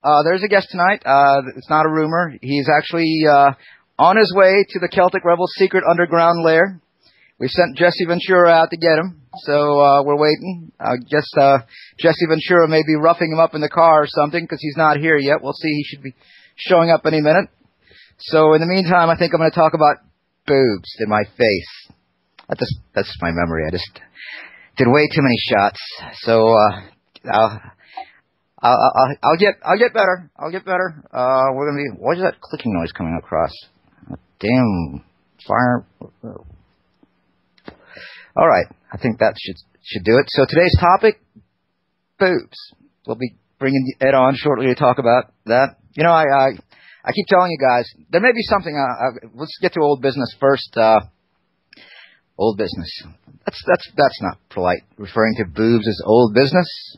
There's a guest tonight. It's not a rumor. He's actually on his way to the Celtic Rebels' secret underground lair. We sent Jesse Ventura out to get him, so we're waiting. I guess Jesse Ventura may be roughing him up in the car or something because he's not here yet. We'll see. He should be showing up any minute. So in the meantime, I think I'm going to talk about boobs in my face. That's my memory. I just did way too many shots. So I'll get better. I'll get better. We're gonna be. What is that clicking noise coming across? Damn fire. All right. I think that should do it. So today's topic, boobs. We'll be bringing Ed on shortly to talk about that. You know, I keep telling you guys there may be something. Let's get to old business first. Old business. That's not polite. Referring to boobs as old business.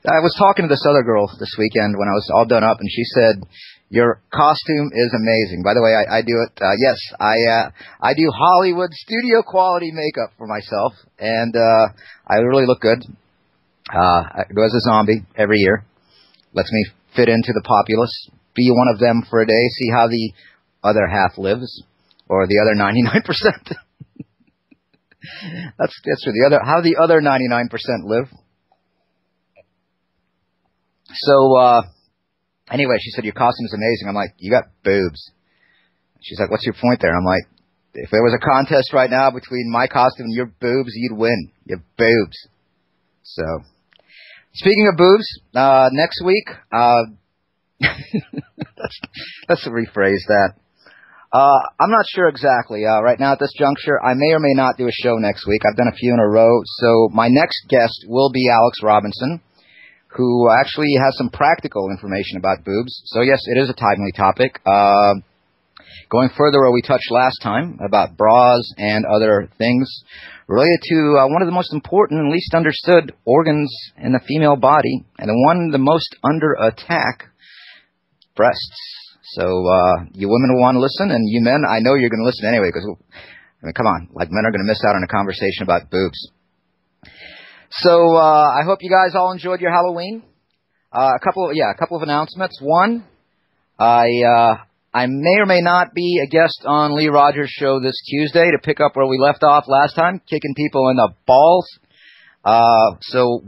I was talking to this other girl this weekend when I was all done up, and she said, "Your costume is amazing." By the way, I do it. Yes, I do Hollywood studio quality makeup for myself, and I really look good. I go as a zombie every year. Lets me fit into the populace, be one of them for a day, see how the other half lives, or the other 99%. That's true. How the other 99% live. So, anyway, she said, "Your costume is amazing." I'm like, "You got boobs." She's like, "What's your point there?" I'm like, "If there was a contest right now between my costume and your boobs, you'd win. You have boobs." So, speaking of boobs, next week, let's rephrase that. I'm not sure exactly. Right now at this juncture, I may or may not do a show next week. I've done a few in a row. So my next guest will be Alex Robinson, who actually has some practical information about boobs. So yes, it is a timely topic. Going further where we touched last time about bras and other things related to one of the most important and least understood organs in the female body, and the one the most under attack, breasts. So you women who want to listen, and you men, I know you're going to listen anyway, because, I mean, come on, like men are going to miss out on a conversation about boobs. So I hope you guys all enjoyed your Halloween. A couple of announcements. One, I may or may not be a guest on Lee Rogers' show this Tuesday to pick up where we left off last time, kicking people in the balls. So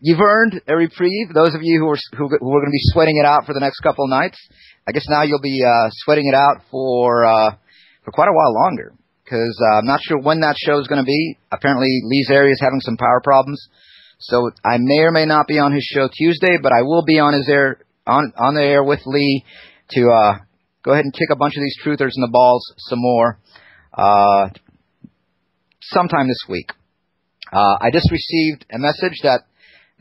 you've earned a reprieve. Those of you who are going to be sweating it out for the next couple of nights, I guess now you'll be sweating it out for quite a while longer. Because I'm not sure when that show is going to be. Apparently, Lee's area is having some power problems, so I may or may not be on his show Tuesday, but I will be on the air with Lee to go ahead and kick a bunch of these truthers in the balls some more sometime this week. I just received a message that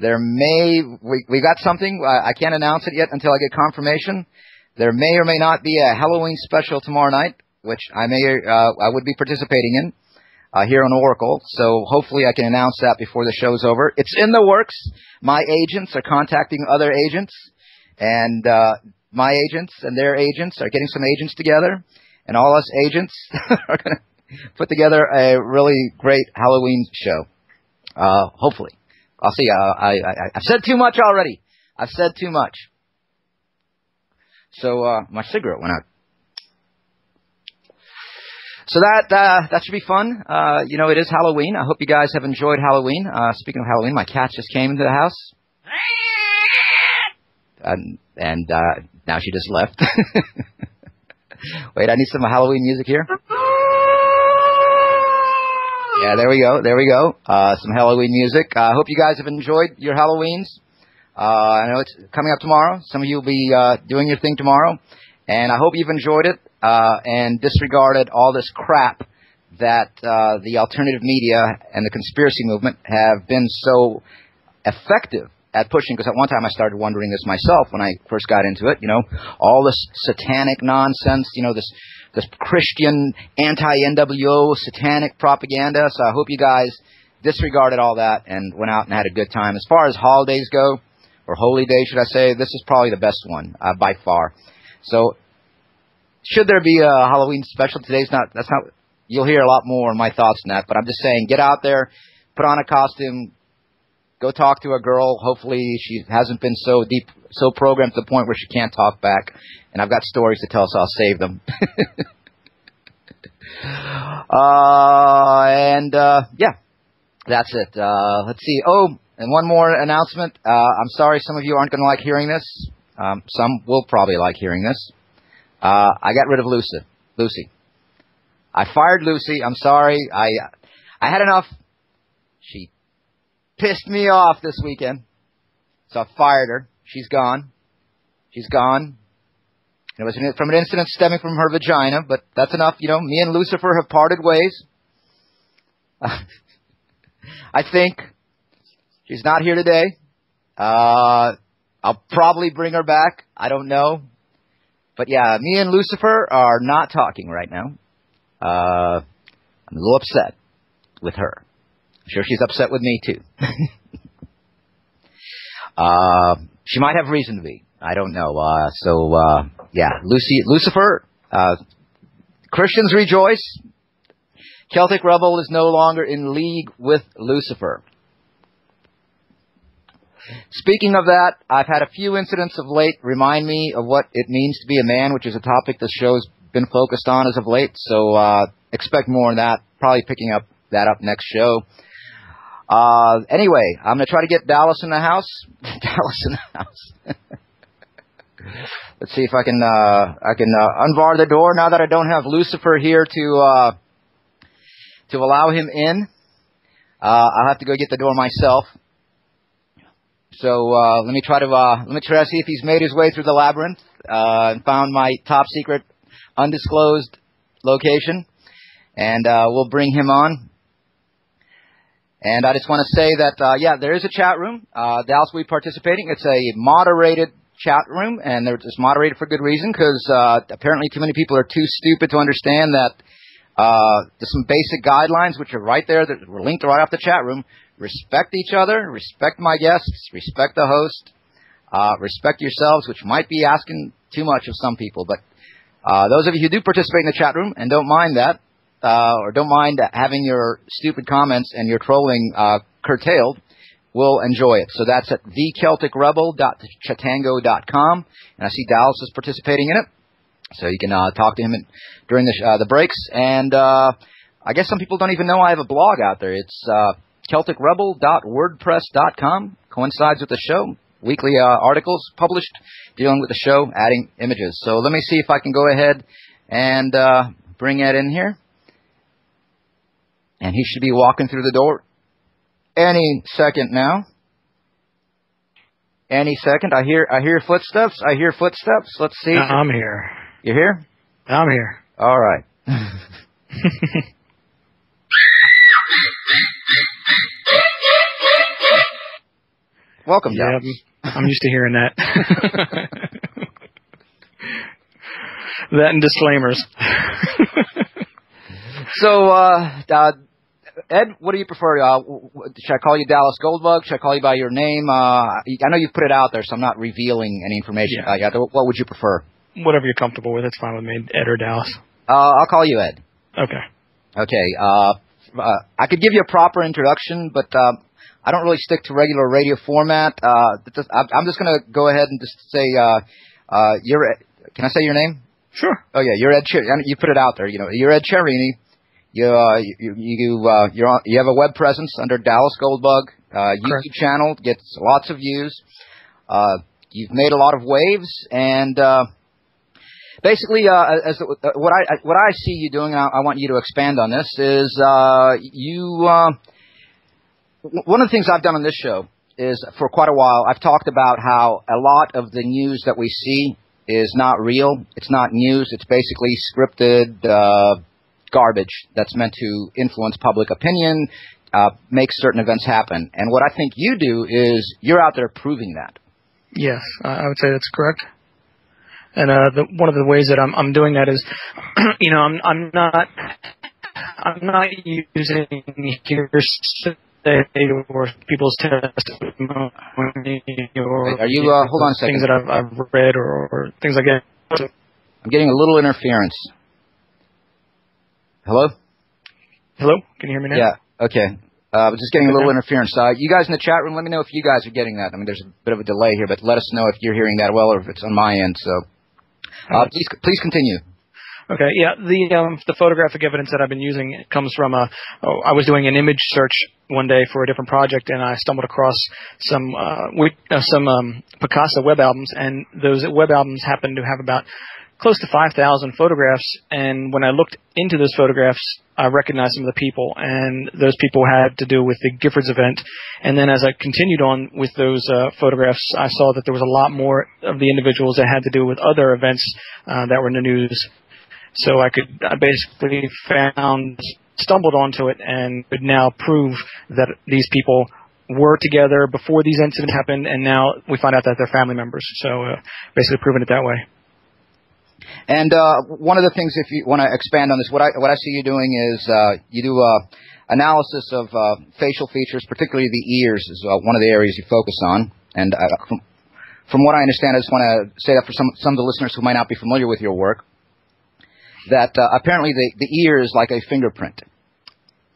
we got something. I can't announce it yet until I get confirmation. There may or may not be a Halloween special tomorrow night, which I would be participating in here on Oracle. So hopefully I can announce that before the show's over. It's in the works. My agents are contacting other agents, and my agents and their agents are getting some agents together, and all us agents are going to put together a really great Halloween show. Hopefully. I'll see. I've said too much already. I've said too much. So my cigarette went out. So that should be fun. It is Halloween. I hope you guys have enjoyed Halloween. Speaking of Halloween, my cat just came into the house. And now she just left. Wait, I need some Halloween music here. Yeah, there we go. Some Halloween music. I hope you guys have enjoyed your Halloweens. I know it's coming up tomorrow. Some of you will be doing your thing tomorrow. And I hope you've enjoyed it and disregarded all this crap that the alternative media and the conspiracy movement have been so effective at pushing. Because at one time I started wondering this myself when I first got into it. All this satanic nonsense. This Christian anti-NWO satanic propaganda. So I hope you guys disregarded all that and went out and had a good time. As far as holidays go, or holy days, should I say, this is probably the best one by far. So, should there be a Halloween special? You'll hear a lot more of my thoughts on that, but I'm just saying, get out there, put on a costume, go talk to a girl. Hopefully she hasn't been so programmed to the point where she can't talk back. And I've got stories to tell, so I'll save them. Yeah, that's it. Let's see. Oh, and one more announcement. I'm sorry some of you aren't going to like hearing this. Some will probably like hearing this. I got rid of Lucy. I fired Lucy. I'm sorry. I had enough. She pissed me off this weekend. So I fired her. She's gone. It was from an incident stemming from her vagina, but that's enough. You know, me and Lucifer have parted ways. I think she's not here today. I'll probably bring her back. I don't know. But yeah, me and Lucifer are not talking right now. I'm a little upset with her. I'm sure she's upset with me too. She might have reason to be. I don't know. Yeah, Lucifer, Christians rejoice. Celtic Rebel is no longer in league with Lucifer. Speaking of that, I've had a few incidents of late remind me of what it means to be a man, which is a topic this show's been focused on as of late. So expect more on that. Probably picking that up next show. Anyway, I'm going to try to get Dallas in the house. Let's see if I can unbar the door now that I don't have Lucifer here to allow him in. I'll have to go get the door myself. So let me try to see if he's made his way through the labyrinth and found my top secret undisclosed location, and we'll bring him on. And I just want to say that yeah, there is a chat room. Dallas will be participating. It's a moderated chat room, and it's moderated for good reason, because apparently too many people are too stupid to understand that there's some basic guidelines which are right there that were linked right off the chat room. Respect each other, respect my guests, respect the host, respect yourselves, which might be asking too much of some people. But those of you who do participate in the chat room and don't mind that, or don't mind having your stupid comments and your trolling curtailed, will enjoy it. So that's at thecelticrebel.chatango.com, and I see Dallas is participating in it, so you can talk to him during the breaks. And I guess some people don't even know I have a blog out there. It's CelticRebel.wordpress.com. Coincides with the show. Weekly articles published dealing with the show, adding images. So let me see if I can go ahead and bring Ed in here. And he should be walking through the door any second now. Any second. I hear footsteps. Let's see. I'm here. You're here? I'm here. All right. Welcome, Dallas. Yeah, I'm used to hearing that. That and disclaimers. So, Ed, what do you prefer? Should I call you Dallas Goldbug? Should I call you by your name? I know you've put it out there, so I'm not revealing any information about you. What would you prefer? Whatever you're comfortable with, it's fine with me. Ed or Dallas. I'll call you Ed. Okay. Okay. I could give you a proper introduction, but I don't really stick to regular radio format. I'm just going to go ahead and just say, can I say your name? Sure. Oh yeah, you're Ed. You put it out there. You know, you're Ed Cherini. You have a web presence under Dallas Goldbug. YouTube channel gets lots of views. You've made a lot of waves, and basically, what I see you doing, and I want you to expand on this, is one of the things I've done on this show is, for quite a while, I've talked about how a lot of the news that we see is not real. It's not news. It's basically scripted garbage that's meant to influence public opinion, make certain events happen. And what I think you do is you're out there proving that. Yes, I would say that's correct. And one of the ways that I'm doing that is, you know, I'm not using hearsay or people's testimony or are you hold on a second. Things that I've read or things like that. I'm getting a little interference. Hello? Hello? Can you hear me now? Yeah. Okay. Just getting a little interference. You guys in the chat room, let me know if you guys are getting that. I mean, there's a bit of a delay here, but let us know if you're hearing that well or if it's on my end. So, please continue. Okay, yeah, the photographic evidence that I've been using comes from I was doing an image search one day for a different project, and I stumbled across some Picasso web albums, and those web albums happened to have about close to 5,000 photographs, and when I looked into those photographs, I recognized some of the people, and those people had to do with the Giffords event. And then as I continued on with those photographs, I saw that there was a lot more of the individuals that had to do with other events that were in the news. So I basically stumbled onto it and could now prove that these people were together before these incidents happened, and now we find out that they're family members. So basically proving it that way. And one of the things, if you want to expand on this, what I see you doing is you do analysis of facial features, particularly the ears is one of the areas you focus on. And from what I understand, I just want to say that for some of the listeners who might not be familiar with your work, that apparently the ear is like a fingerprint.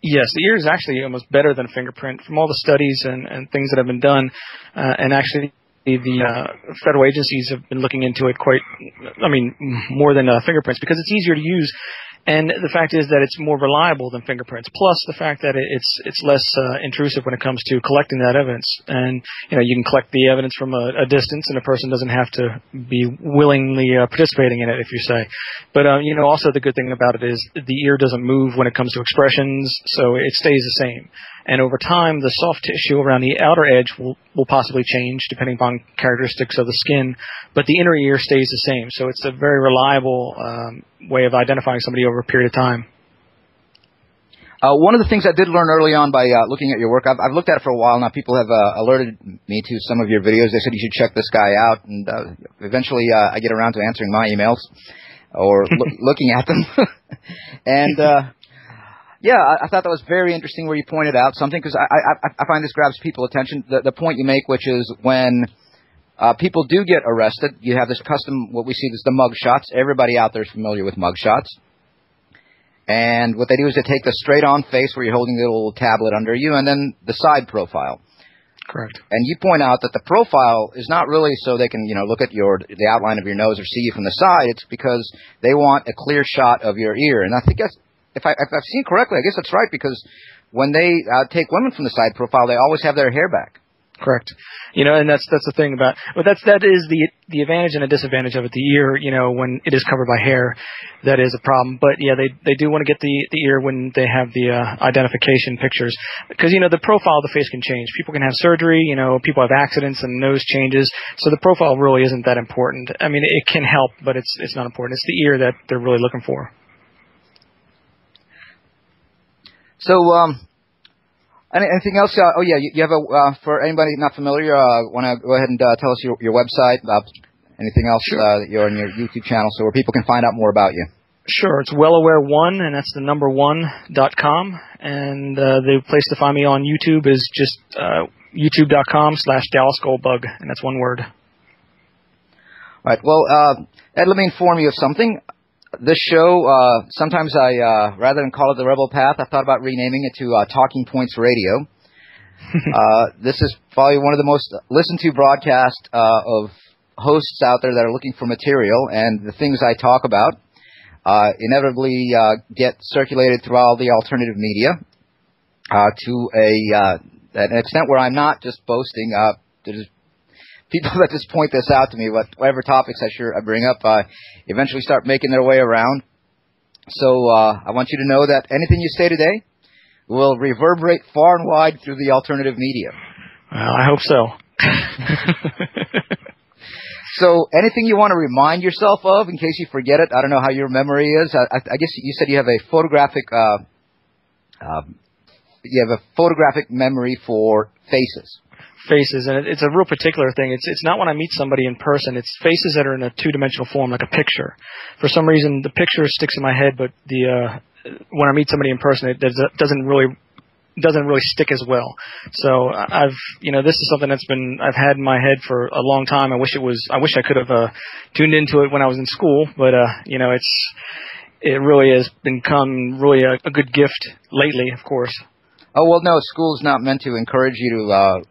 Yes, the ear is actually almost better than a fingerprint from all the studies and things that have been done. And actually, the federal agencies have been looking into it more than fingerprints because it's easier to use. And the fact is that it's more reliable than fingerprints. Plus the fact that it's less intrusive when it comes to collecting that evidence. And you can collect the evidence from a distance, and a person doesn't have to be willingly participating in it, if you say. But also the good thing about it is the ear doesn't move when it comes to expressions, so it stays the same. And over time, the soft tissue around the outer edge will possibly change depending upon characteristics of the skin, but the inner ear stays the same. So it's a very reliable way of identifying somebody over a period of time. One of the things I did learn early on by looking at your work, I've looked at it for a while now. People have alerted me to some of your videos. They said you should check this guy out, and eventually I get around to answering my emails or looking at them. And yeah, I thought that was very interesting where you pointed out something, because I find this grabs people's attention. The point you make, which is when people do get arrested, you have this custom, what we see is the mug shots. Everybody out there is familiar with mug shots. And what they do is they take the straight-on face where you're holding the little tablet under you, and then the side profile. Correct. And you point out that the profile is not really so they can, look at the outline of your nose or see you from the side. It's because they want a clear shot of your ear. And I think that's, if I've seen correctly, I guess that's right, because when they take women from the side profile, they always have their hair back. Correct. And that's the thing about, but that is the advantage and a disadvantage of it. The ear, when it is covered by hair, that is a problem. But yeah, they do want to get the ear when they have the identification pictures, because the profile of the face can change. People can have surgery. People have accidents and nose changes, so the profile really isn't that important. I mean, it can help, but it's not important. It's the ear that they're really looking for. So, anything else? You have for anybody not familiar, want to go ahead and tell us your website, anything else? Sure. You're on your YouTube channel, so where people can find out more about you. Sure. It's wellaware1, and that's the number 1.com. And the place to find me on YouTube is just youtube.com/Dallas Goldbug, and that's one word. All right. Well, Ed, let me inform you of something. This show, sometimes I, rather than call it the Rebel Path, I thought about renaming it to Talking Points Radio. This is probably one of the most listened to broadcasts of hosts out there that are looking for material, and the things I talk about inevitably get circulated through all the alternative media to an extent where I'm not just boasting. There's people that just point this out to me, whatever topics I bring up, eventually start making their way around. So I want you to know that anything you say today will reverberate far and wide through the alternative media. Well, I hope so. So anything you want to remind yourself of in case you forget it? I don't know how your memory is. I guess you said you have a photographic memory for faces. Faces, and it's a real particular thing. It's not when I meet somebody in person. It's faces that are in a two-dimensional form, like a picture. For some reason, the picture sticks in my head, but when I meet somebody in person, it doesn't really stick as well. So this is something I've had in my head for a long time. I wish I could have tuned into it when I was in school, but it really has become really a good gift lately, of course. Oh, well, no, school's not meant to encourage you to work